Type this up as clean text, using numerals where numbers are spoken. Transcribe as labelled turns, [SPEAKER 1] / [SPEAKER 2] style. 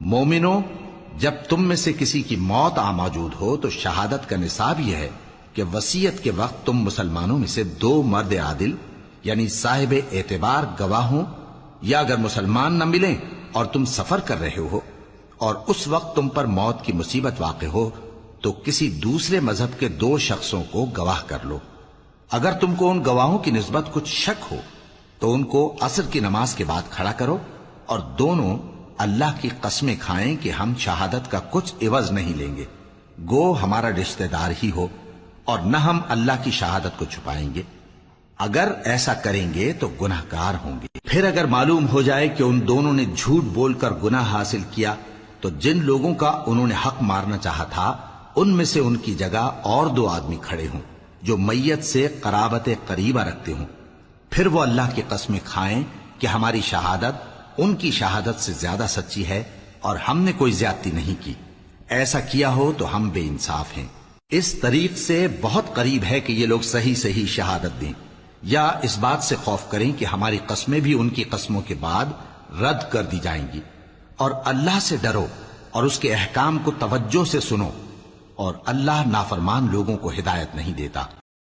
[SPEAKER 1] مومنو، جب تم میں سے کسی کی موت موجود ہو تو شہادت کا نصاب یہ ہے کہ وصیت کے وقت تم مسلمانوں میں سے 2 مرد عادل یعنی صاحب اعتبار گواہ ہوں، یا اگر مسلمان نہ ملیں اور تم سفر کر رہے ہو اور اس وقت تم پر موت کی مصیبت واقع ہو تو کسی دوسرے مذہب کے 2 شخصوں کو گواہ کر لو۔ اگر تم کو ان گواہوں کی نسبت کچھ شک ہو تو ان کو عصر کی نماز کے بعد کھڑا کرو اور دونوں اللہ کی قسمیں کھائیں کہ ہم شہادت کا کچھ عوض نہیں لیں گے، گو ہمارا رشتہ دار ہی ہو، اور نہ ہم اللہ کی شہادت کو چھپائیں گے۔ اگر ایسا کریں گے تو گناہ گار ہوں گے۔ پھر اگر معلوم ہو جائے کہ ان دونوں نے جھوٹ بول کر گناہ حاصل کیا تو جن لوگوں کا انہوں نے حق مارنا چاہا تھا ان میں سے ان کی جگہ اور 2 آدمی کھڑے ہوں جو میت سے قرابت قریبہ رکھتے ہوں، پھر وہ اللہ کی قسمیں کھائیں کہ ہماری شہادت ان کی شہادت سے زیادہ سچی ہے اور ہم نے کوئی زیادتی نہیں کی۔ ایسا کیا ہو تو ہم بے انصاف ہیں۔ اس طریق سے بہت قریب ہے کہ یہ لوگ صحیح شہادت دیں، یا اس بات سے خوف کریں کہ ہماری قسمیں بھی ان کی قسموں کے بعد رد کر دی جائیں گی۔ اور اللہ سے ڈرو اور اس کے احکام کو توجہ سے سنو، اور اللہ نافرمان لوگوں کو ہدایت نہیں دیتا۔